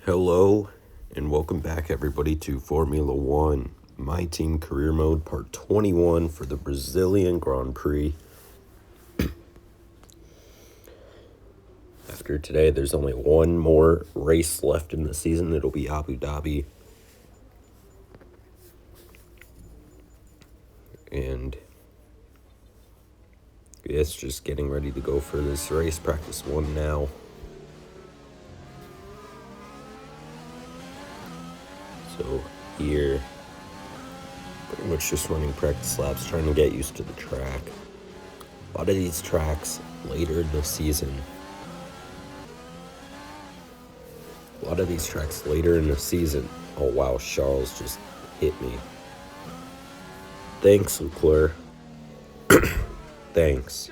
Hello and welcome back everybody to Formula One, My Team Career Mode Part 21 for the Brazilian Grand Prix. After today, there's only one more race left in the season. It'll be Abu Dhabi. And it's just getting ready to go for this race. Practice one now. So here, pretty much just running practice laps, trying to get used to the track. A lot of these tracks later in the season. Oh wow, Charles just hit me. Thanks, Leclerc. Thanks.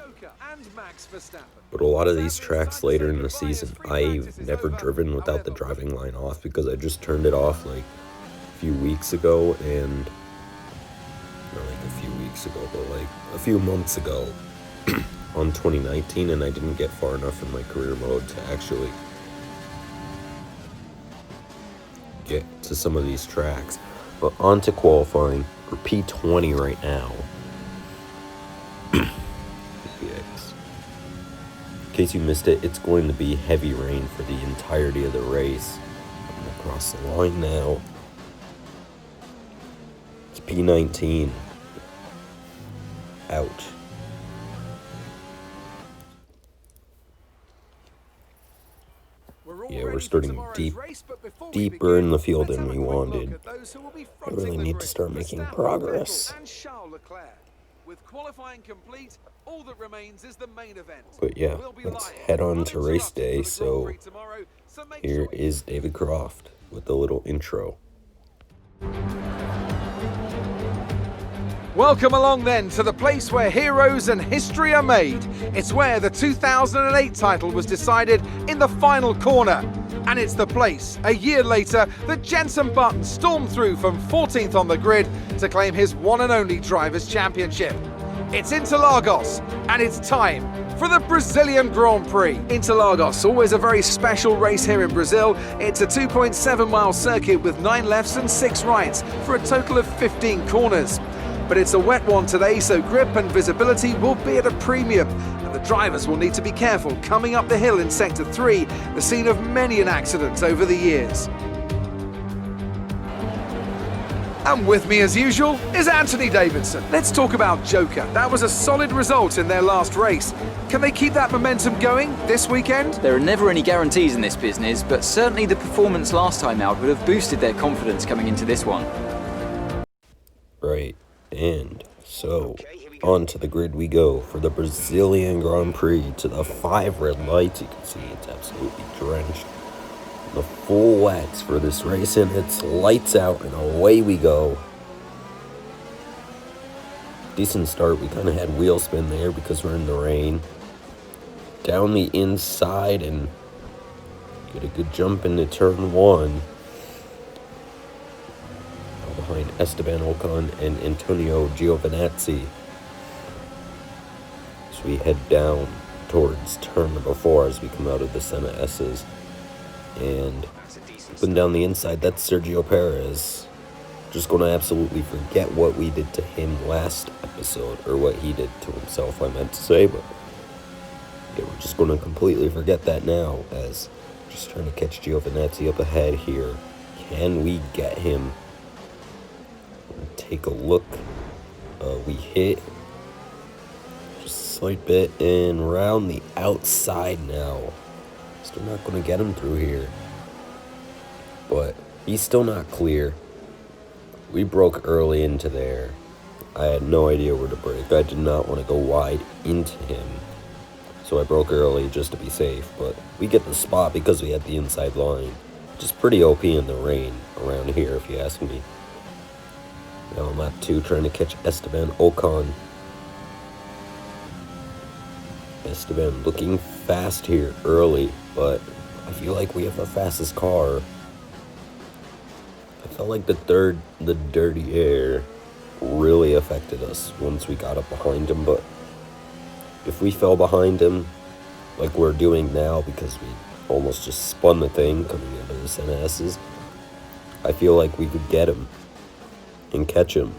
But a lot of these tracks later in the season, I've never driven without the driving line off because I just turned it off like a few weeks ago, and not like a few weeks ago, but like a few months ago on 2019, and I didn't get far enough in my career mode to actually get to some of these tracks. But on to qualifying for P20 right now. In case you missed it, it's going to be heavy rain for the entirety of the race. I'm going to cross the line now. It's P19. Ouch. Yeah, we're starting deeper in the field than we wanted. I really need to start making progress. With qualifying complete, all that remains is the main event. But yeah, let's head on to race day. So here is David Croft with a little intro. Welcome along then to the place where heroes and history are made. It's where the 2008 title was decided in the final corner. And it's the place, a year later, that Jenson Button stormed through from 14th on the grid to claim his one and only Drivers' Championship. It's Interlagos, and it's time for the Brazilian Grand Prix. Interlagos, always a very special race here in Brazil. It's a 2.7-mile circuit with 9 lefts and 6 rights for a total of 15 corners. But it's a wet one today, so grip and visibility will be at a premium. And the drivers will need to be careful coming up the hill in Sector 3, the scene of many an accident over the years. And with me as usual is Anthony Davidson. Let's talk about Joker. That was a solid result in their last race. Can they keep that momentum going this weekend? There are never any guarantees in this business, but certainly the performance last time out would have boosted their confidence coming into this one. Right. And so, on to the grid we go for the Brazilian Grand Prix. To the 5 red lights, you can see it's absolutely drenched. The full wets for this race, and it's lights out, and away we go. Decent start. We kind of had wheel spin there because we're in the rain. Down the inside and get a good jump into turn 1. Behind Esteban Ocon and Antonio Giovinazzi. So we head down towards turn number 4 as we come out of the Senna S's. And up and down the inside, that's Sergio Perez. Just going to absolutely forget what we did to him last episode, or what he did to himself, I meant to say, but yeah, we're just going to completely forget that now, as just trying to catch Giovinazzi up ahead here. Can we get him? Take a look. We hit just a slight bit and round the outside now. Still not going to get him through here, but he's still not clear. We broke early into there. I had no idea where to brake. I did not want to go wide into him, so I broke early just to be safe. But we get the spot because we had the inside line. Just pretty OP in the rain around here, if you ask me. Now on lap 2, trying to catch Esteban Ocon. Esteban looking fast here early, but I feel like we have the fastest car. I felt like the dirty air really affected us once we got up behind him, but if we fell behind him like we're doing now, because we almost just spun the thing coming out of the Senna's. I feel like we could get him and catch him.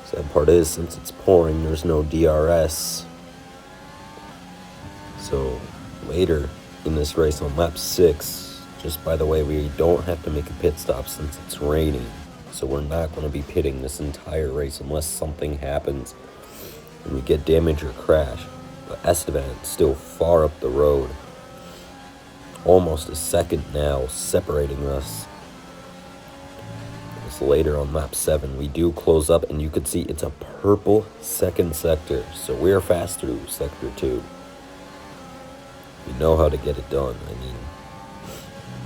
Sad part is, since it's pouring, there's no DRS. So later in this race on lap 6, just by the way, we don't have to make a pit stop since it's raining. So we're not going to be pitting this entire race unless something happens and we get damage or crash. But Esteban's still far up the road. Almost a second now separating us. It's later on lap 7. We do close up and you can see it's a purple second sector. So we're fast through sector 2. We know how to get it done. I mean,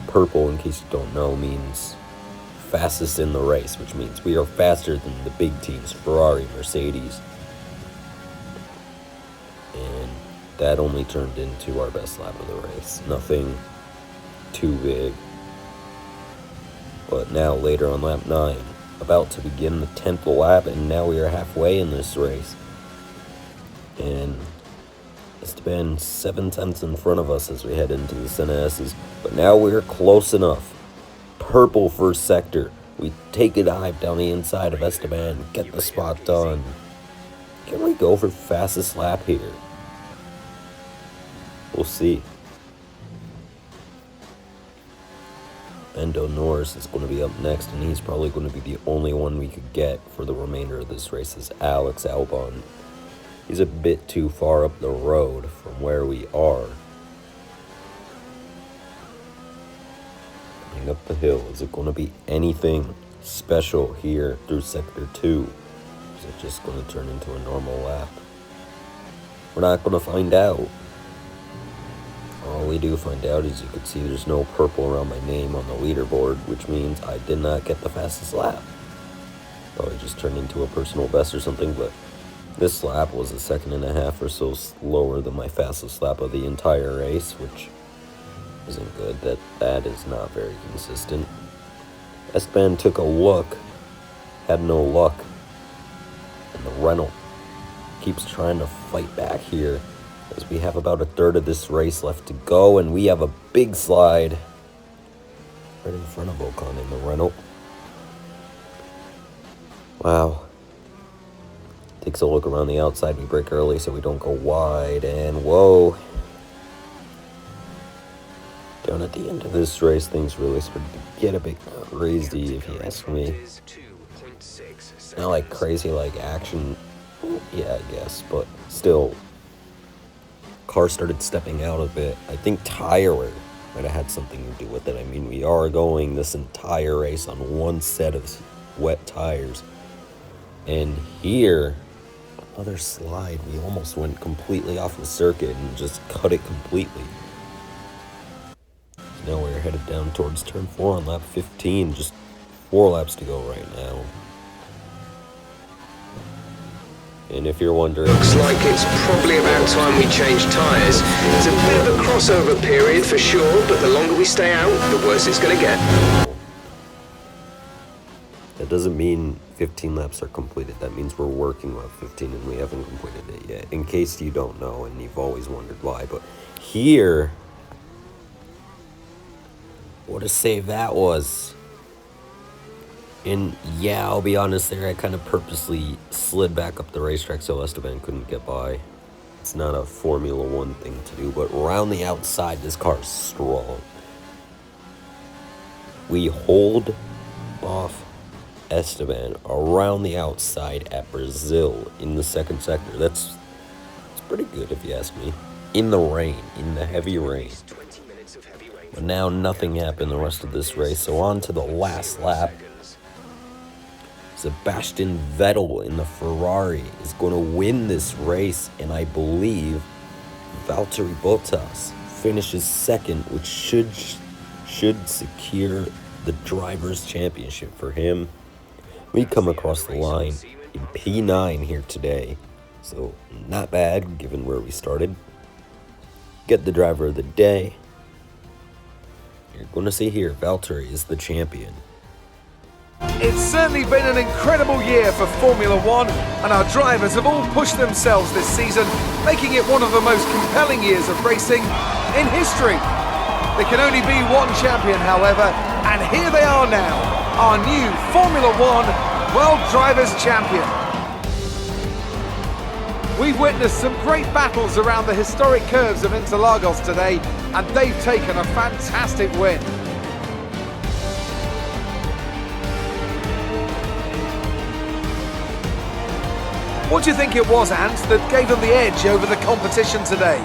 purple, in case you don't know, means fastest in the race, which means we are faster than the big teams, Ferrari, Mercedes. And that only turned into our best lap of the race. Nothing too big. But now later on lap 9, about to begin the 10th lap, and now we are halfway in this race. And Esteban 7 tenths in front of us as we head into the Senna's, but now we're close enough. Purple first sector. We take a dive down the inside of Esteban, get the spot done. Can we go for fastest lap here? We'll see. Lando Norris is going to be up next, and he's probably going to be the only one we could get for the remainder of this race is Alex Albon. He's a bit too far up the road from where we are. Coming up the hill, is it going to be anything special here through sector 2? Is it just going to turn into a normal lap? We're not going to find out. All we do find out is you can see there's no purple around my name on the leaderboard, which means I did not get the fastest lap. Probably just turned into a personal best or something, but this lap was a 1.5 seconds or so slower than my fastest lap of the entire race, which isn't good. That is not very consistent. Esteban took a look, had no luck, and the Renault keeps trying to fight back here as we have about a third of this race left to go, and we have a big slide right in front of Ocon in the Renault. Wow. Takes a look around the outside. We brake early so we don't go wide, and whoa. Down at the end of this race, things really started to get a bit crazy, if you ask me. Not like crazy like action, yeah, I guess, but still. Car started stepping out a bit. I think tire wear might have had something to do with it. I mean, we are going this entire race on one set of wet tires. And here, another slide. We almost went completely off the circuit and just cut it completely. Now we're headed down towards turn 4 on lap 15. Just 4 laps to go right now. And if you're wondering... Looks like it's probably about time we change tyres. It's a bit of a crossover period for sure, but the longer we stay out, the worse it's going to get. That doesn't mean 15 laps are completed. That means we're working on 15 and we haven't completed it yet. In case you don't know and you've always wondered why. But here... what a save that was. And yeah, I'll be honest there, I kind of purposely slid back up the racetrack so Esteban couldn't get by. It's not a Formula 1 thing to do, but around the outside, this car is strong. We hold off Esteban around the outside at Brazil in the second sector. That's pretty good if you ask me. In the rain, in the heavy rain. But now nothing happened the rest of this race, so on to the last lap. Sebastian Vettel in the Ferrari is going to win this race, and I believe Valtteri Bottas finishes second, which should secure the Drivers' Championship for him. We come across the line in P9 here today, so not bad given where we started. Get the driver of the day. You're going to see here, Valtteri is the champion. It's certainly been an incredible year for Formula One, and our drivers have all pushed themselves this season, making it one of the most compelling years of racing in history. There can only be one champion, however, and here they are now, our new Formula One World Drivers' Champion. We've witnessed some great battles around the historic curves of Interlagos today, and they've taken a fantastic win. What do you think it was, Ant, that gave them the edge over the competition today?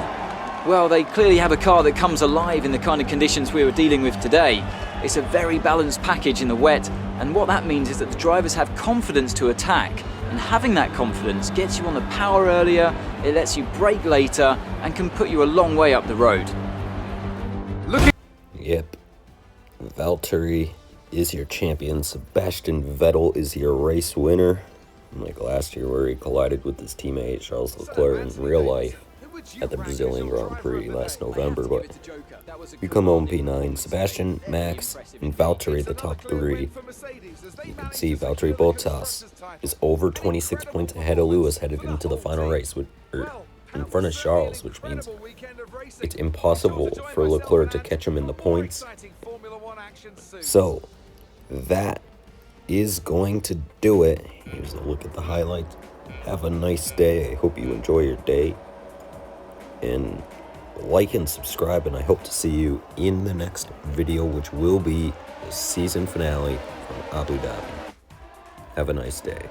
Well, they clearly have a car that comes alive in the kind of conditions we were dealing with today. It's a very balanced package in the wet, and what that means is that the drivers have confidence to attack. And having that confidence gets you on the power earlier, it lets you brake later, and can put you a long way up the road. Yep. Valtteri is your champion. Sebastian Vettel is your race winner. Like last year where he collided with his teammate Charles Leclerc in real life at the Brazilian Grand Prix last November, but we come home P9. Sebastian, Max, and Valtteri, the top three. You can see Valtteri Bottas is over 26 points ahead of Lewis headed into the final race, in front of Charles, which means it's impossible for Leclerc to catch him in the points. So that is going to do it. Here's a look at the highlights. Have a nice day. I hope you enjoy your day. And like and subscribe, and I hope to see you in the next video, which will be the season finale from Abu Dhabi. Have a nice day.